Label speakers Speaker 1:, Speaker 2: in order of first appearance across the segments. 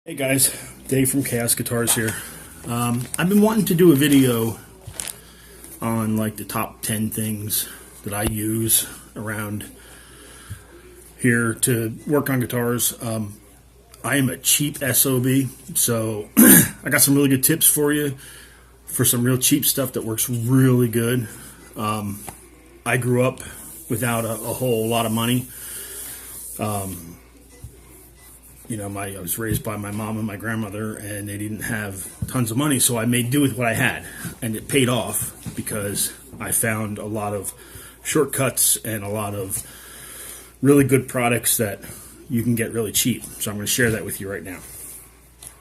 Speaker 1: Hey guys, Dave from Chaos Guitars here. I've been wanting to do a video on like the top 10 things that I use around here to work on guitars. I am a cheap SOB, so I got some really good tips for you for some real cheap stuff that works really good. I grew up without a whole lot of money. I was raised by my mom and my grandmother, and they didn't have tons of money, so I made do with what I had, and it paid off because I found a lot of shortcuts and a lot of really good products that you can get really cheap. So I'm going to share that with you right now.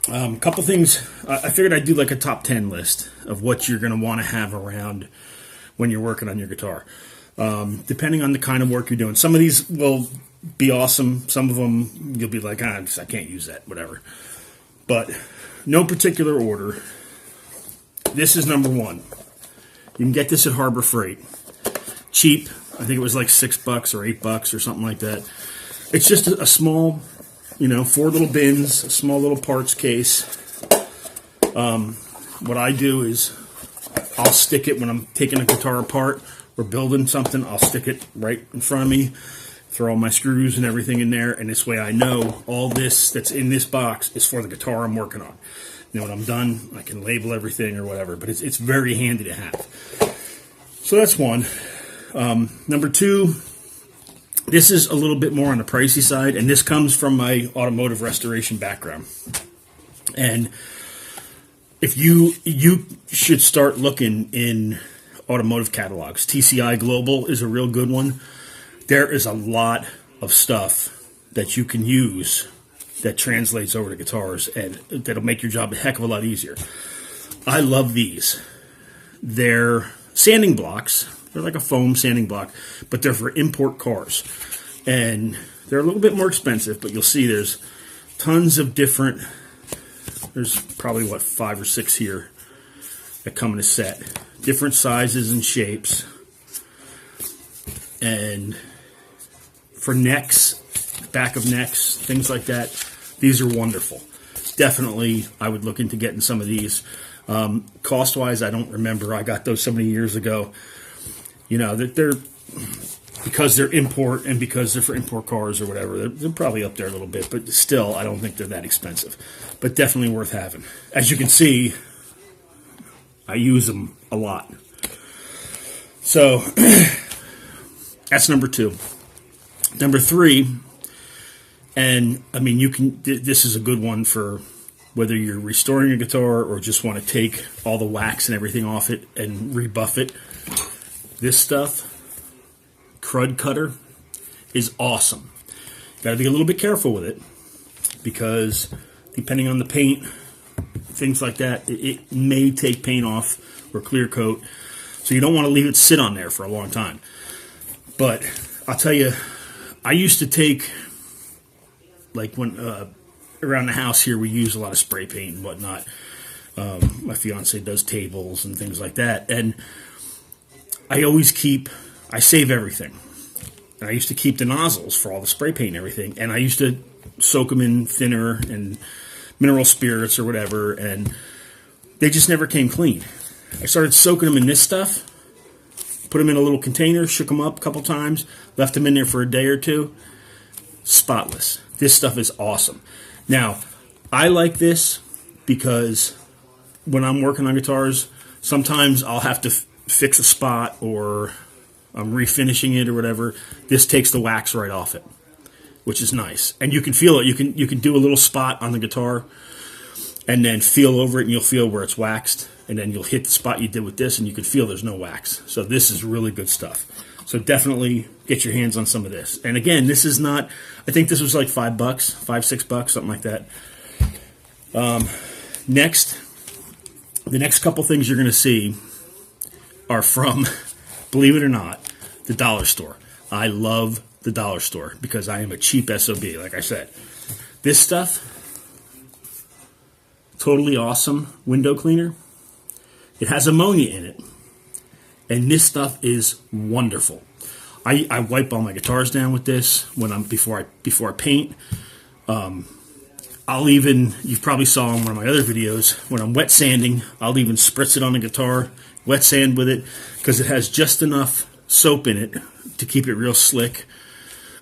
Speaker 1: A couple things. I figured I'd do like a top 10 list of what you're going to want to have around when you're working on your guitar. Depending on the kind of work you're doing. Some of these will be awesome. Some of them you'll be like, I can't use that, whatever. But no particular order. This is number one. You can get this at Harbor Freight. Cheap. I think it was like $6 or $8 or something like that. It's just a small, 4 little bins, a small little parts case. What I do is I'll stick it when I'm taking a guitar apart or building something. I'll stick it right in front of me, throw all my screws and everything in there, and this way I know all this that's in this box is for the guitar I'm working on. When I'm done, I can label everything or whatever, but it's very handy to have. So that's one. Number two, this is a little bit more on the pricey side, and this comes from my automotive restoration background. And if you should start looking in automotive catalogs. TCI Global is a real good one. There is a lot of stuff that you can use that translates over to guitars, and that'll make your job a heck of a lot easier. I love these. They're sanding blocks. They're like a foam sanding block, but they're for import cars. And they're a little bit more expensive, but you'll see there's tons of different, there's probably, 5 or 6 here that come in a set. Different sizes and shapes. And for necks, back of necks, things like that, these are wonderful. Definitely, I would look into getting some of these. Cost-wise, I don't remember. I got those so many years ago. They're because they're import and because they're for import cars or whatever, they're probably up there a little bit, but still, I don't think they're that expensive. But definitely worth having. As you can see, I use them a lot. So, that's number two. Number three, and this is a good one for whether you're restoring a guitar or just want to take all the wax and everything off it and rebuff it. This stuff, Crud Cutter, is awesome. Got to be a little bit careful with it because depending on the paint, things like that, it may take paint off or clear coat. So you don't want to leave it sit on there for a long time. But I'll tell you, I used to take, like when around the house here, we use a lot of spray paint and whatnot. My fiance does tables and things like that. And I save everything. And I used to keep the nozzles for all the spray paint and everything. And I used to soak them in thinner and mineral spirits or whatever. And they just never came clean. I started soaking them in this stuff. Put them in a little container, shook them up a couple times, left them in there for a day or two. Spotless. This stuff is awesome. Now, I like this because when I'm working on guitars, sometimes I'll have to fix a spot or I'm refinishing it or whatever. This takes the wax right off it, which is nice. And you can feel it. You can do a little spot on the guitar and then feel over it, and you'll feel where it's waxed. And then you'll hit the spot you did with this, and you can feel there's no wax. So this is really good stuff. So definitely get your hands on some of this. And again, this is not, I think this was like $5, $6, something like that. Next, the next couple things you're going to see are from, believe it or not, the dollar store. I love the dollar store because I am a cheap SOB, like I said. This stuff, totally awesome window cleaner. It has ammonia in it, and this stuff is wonderful. I wipe all my guitars down with this when before I paint. you probably saw in one of my other videos, when I'm wet sanding, I'll even spritz it on the guitar, wet sand with it, because it has just enough soap in it to keep it real slick.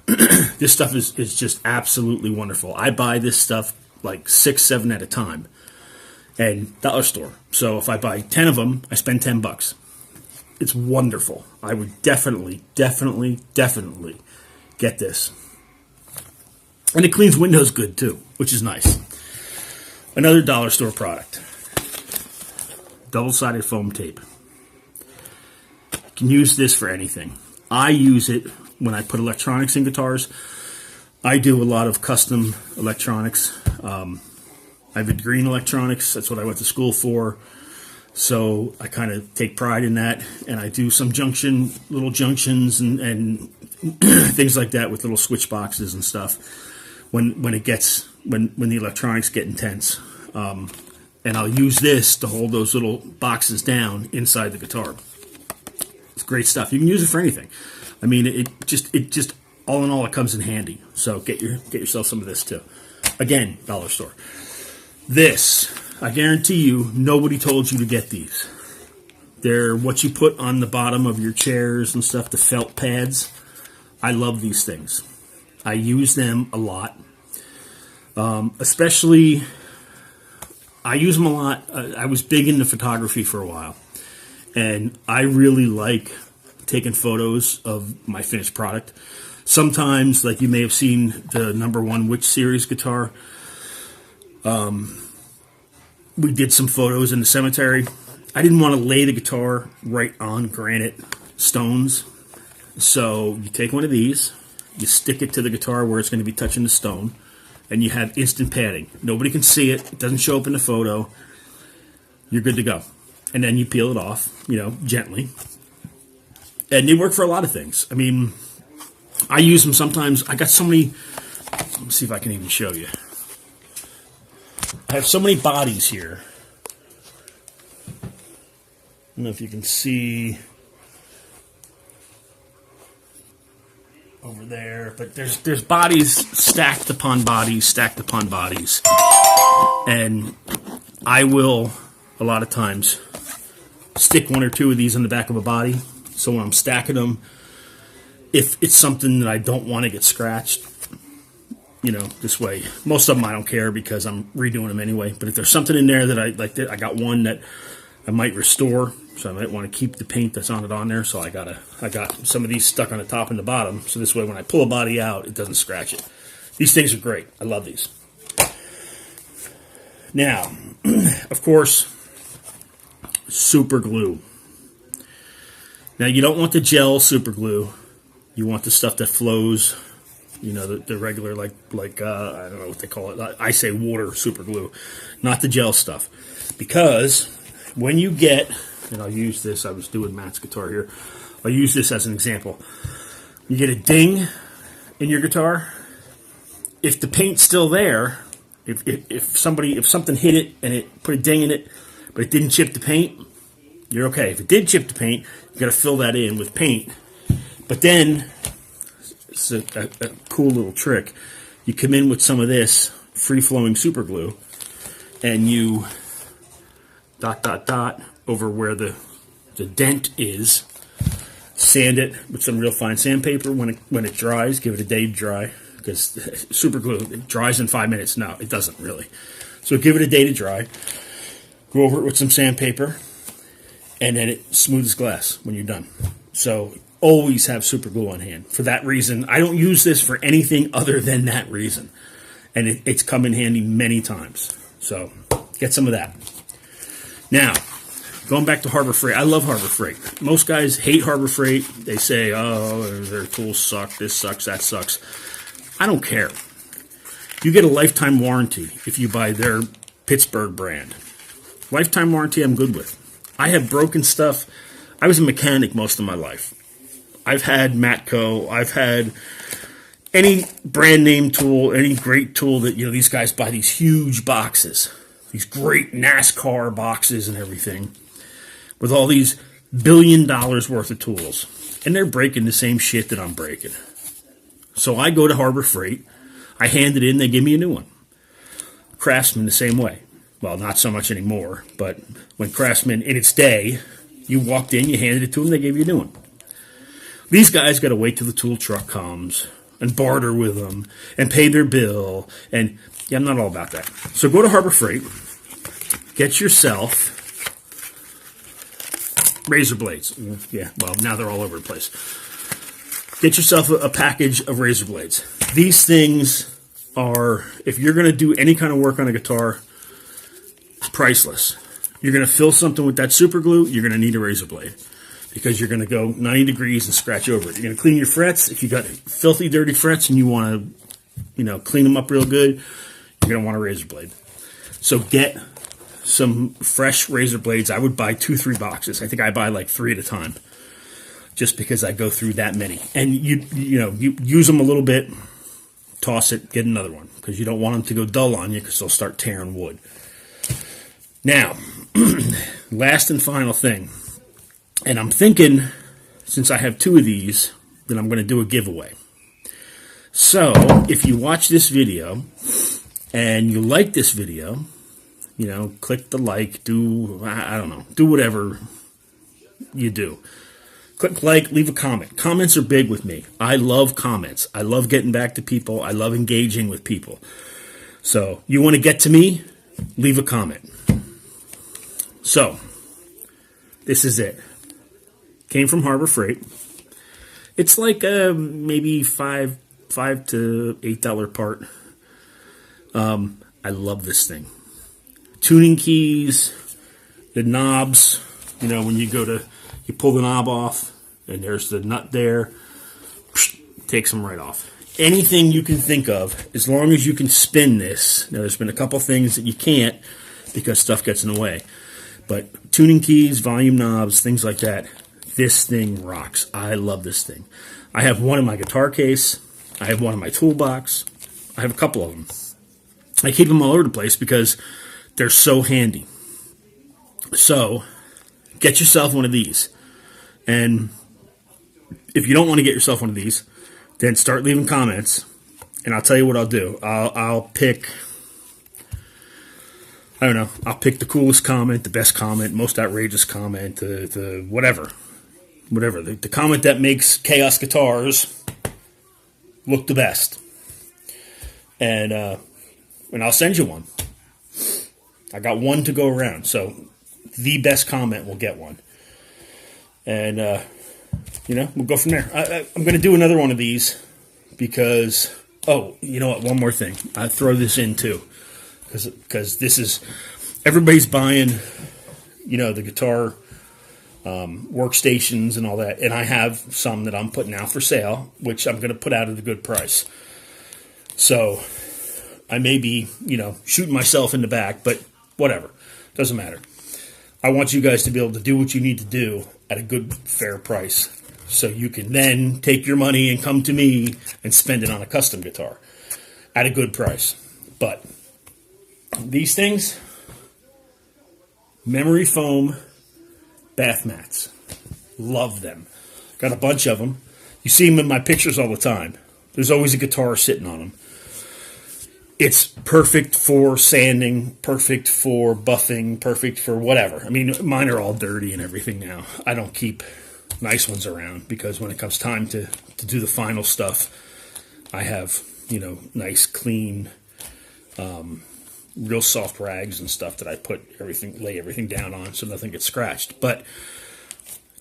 Speaker 1: This stuff is just absolutely wonderful. I buy this stuff like 6, 7 at a time, and dollar store. So if I buy 10 of them, I spend $10. It's wonderful. I would definitely get this. And it cleans windows good too, which is nice. Another dollar store product. Double-sided foam tape. You can use this for anything. I use it when I put electronics in guitars. I do a lot of custom electronics. I have a green electronics. That's what I went to school for. So I kind of take pride in that, and I do some little junctions and things like that with little switch boxes and stuff. When the electronics get intense, and I'll use this to hold those little boxes down inside the guitar. It's great stuff. You can use it for anything. I mean, it just all in all, it comes in handy. So get yourself some of this too. Again, dollar store. This, I guarantee you, nobody told you to get these. They're what you put on the bottom of your chairs and stuff, the felt pads. I love these things. I use them a lot. Especially, I use them a lot. I was big into photography for a while. And I really like taking photos of my finished product. Sometimes, like you may have seen the #1 Witch Series guitar. We did some photos in the cemetery. I didn't want to lay the guitar right on granite stones. So you take one of these, you stick it to the guitar where it's going to be touching the stone, and you have instant padding. Nobody can see it. It doesn't show up in the photo. You're good to go. And then you peel it off, gently. And they work for a lot of things. I mean, I use them sometimes. I got so many. Let me see if I can even show you. I have so many bodies here. I don't know if you can see over there, but there's bodies stacked upon bodies, and I will a lot of times stick 1 or 2 of these in the back of a body. So when I'm stacking them, if it's something that I don't want to get scratched, this way. Most of them I don't care because I'm redoing them anyway. But if there's something in there that I like, I got one that I might restore, so I might want to keep the paint that's on it on there. So I got some of these stuck on the top and the bottom. So this way, when I pull a body out, it doesn't scratch it. These things are great. I love these. Now, of course, super glue. Now you don't want the gel super glue. You want the stuff that flows. The regular, like I don't know what they call it. I say water super glue, not the gel stuff. Because when you get, and I'll use this, I was doing Matt's guitar here. I'll use this as an example. You get a ding in your guitar. If the paint's still there, if something hit it and it put a ding in it, but it didn't chip the paint, you're okay. If it did chip the paint, you got to fill that in with paint. But then, it's a cool little trick. You come in with some of this free-flowing super glue, and you dot over where the dent is. Sand it with some real fine sandpaper. When it dries, give it a day to dry, because super glue, it dries in 5 minutes. No, it doesn't really. So give it a day to dry. Go over it with some sandpaper, and then it smooths glass when you're done. So always have super glue on hand. For that reason, I don't use this for anything other than that reason. And it's come in handy many times. So get some of that. Now, going back to Harbor Freight. I love Harbor Freight. Most guys hate Harbor Freight. They say, oh, their tools suck, this sucks, that sucks. I don't care. You get a lifetime warranty if you buy their Pittsburgh brand. Lifetime warranty I'm good with. I have broken stuff. I was a mechanic most of my life. I've had Matco. I've had any brand name tool, any great tool that, these guys buy these huge boxes, these great NASCAR boxes and everything, with all these $1 billion worth of tools. And they're breaking the same shit that I'm breaking. So I go to Harbor Freight. I hand it in. They give me a new one. Craftsman the same way. Well, not so much anymore, but when Craftsman, in its day, you walked in, you handed it to them, they gave you a new one. These guys got to wait till the tool truck comes and barter with them and pay their bill. And yeah, I'm not all about that. So go to Harbor Freight, get yourself razor blades. Yeah, well, now they're all over the place. Get yourself a package of razor blades. These things are, if you're going to do any kind of work on a guitar, priceless. You're going to fill something with that super glue, you're going to need a razor blade because you're going to go 90 degrees and scratch over it. You're going to clean your frets. If you got filthy, dirty frets and you want to, clean them up real good, you're going to want a razor blade. So get some fresh razor blades. I would buy 2-3 boxes. I think I buy like 3 at a time, just because I go through that many. And you use them a little bit, toss it, get another one, because you don't want them to go dull on you because they'll start tearing wood. Now, last and final thing, and I'm thinking, since I have 2 of these, that I'm going to do a giveaway. So, if you watch this video and you like this video, click the like, do whatever you do. Click like, leave a comment. Comments are big with me. I love comments. I love getting back to people. I love engaging with people. So, you want to get to me? Leave a comment. So, this is it. Came from Harbor Freight. It's like maybe $5 to $8 part. I love this thing. Tuning keys, the knobs. When you pull the knob off, and there's the nut there. Takes them right off. Anything you can think of, as long as you can spin this. Now, there's been a couple things that you can't because stuff gets in the way. But tuning keys, volume knobs, things like that, this thing rocks. I love this thing. I have one in my guitar case. I have one in my toolbox. I have a couple of them. I keep them all over the place because they're so handy. So, get yourself one of these. And if you don't want to get yourself one of these, then start leaving comments. And I'll tell you what I'll do. I'll pick... I'll pick the coolest comment, the best comment, most outrageous comment, the whatever. The comment that makes Chaos Guitars look the best. And I'll send you one. I got one to go around, so the best comment will get one. And, we'll go from there. I'm going to do another one of these because, you know what, one more thing. I'll throw this in too. Because this is, everybody's buying, the guitar workstations and all that. And I have some that I'm putting out for sale, which I'm going to put out at a good price. So I may be, shooting myself in the back, but whatever. Doesn't matter. I want you guys to be able to do what you need to do at a good, fair price. So you can then take your money and come to me and spend it on a custom guitar at a good price. But these things, memory foam bath mats. Love them. Got a bunch of them. You see them in my pictures all the time. There's always a guitar sitting on them. It's perfect for sanding, perfect for buffing, perfect for whatever. I mean, mine are all dirty and everything now. I don't keep nice ones around because when it comes time to do the final stuff, I have, nice, clean, real soft rags and stuff that I lay everything down on so nothing gets scratched. But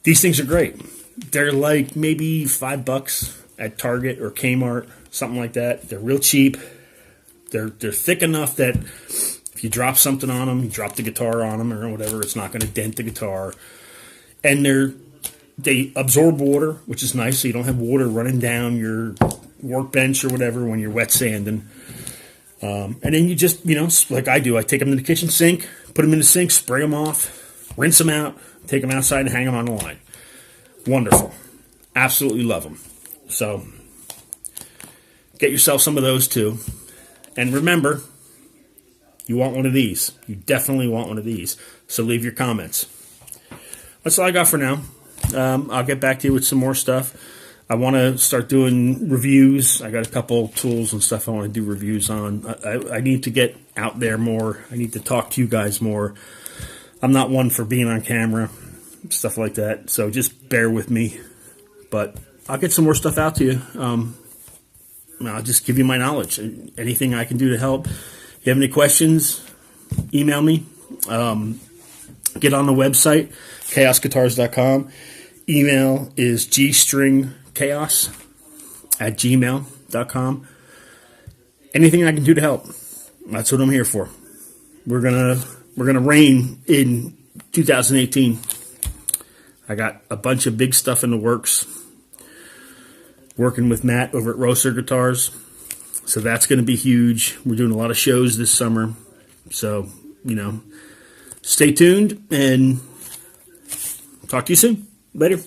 Speaker 1: these things are great. They're like maybe $5 at Target or Kmart, something like that. They're real cheap. They're thick enough that if you drop something on them, you drop the guitar on them or whatever, it's not going to dent the guitar. And they absorb water, which is nice, so you don't have water running down your workbench or whatever when you're wet sanding. And then you just, like I do, I take them to the kitchen sink, put them in the sink, spray them off, rinse them out, take them outside and hang them on the line. Wonderful. Absolutely love them. So, get yourself some of those too. And remember, you want one of these. You definitely want one of these. So leave your comments. That's all I got for now. I'll get back to you with some more stuff. I want to start doing reviews. I got a couple tools and stuff I want to do reviews on. I need to get out there more. I need to talk to you guys more. I'm not one for being on camera, stuff like that. So just bear with me. But I'll get some more stuff out to you. I'll just give you my knowledge. Anything I can do to help. If you have any questions, email me. Get on the website, chaosguitars.com. Email is gstringchaos@gmail.com. Anything I can do to help. That's what I'm here for. We're gonna reign in 2018. I got a bunch of big stuff in the works. Working with Matt over at Roaster Guitars. So that's going to be huge. We're doing a lot of shows this summer. So, stay tuned and talk to you soon. Later.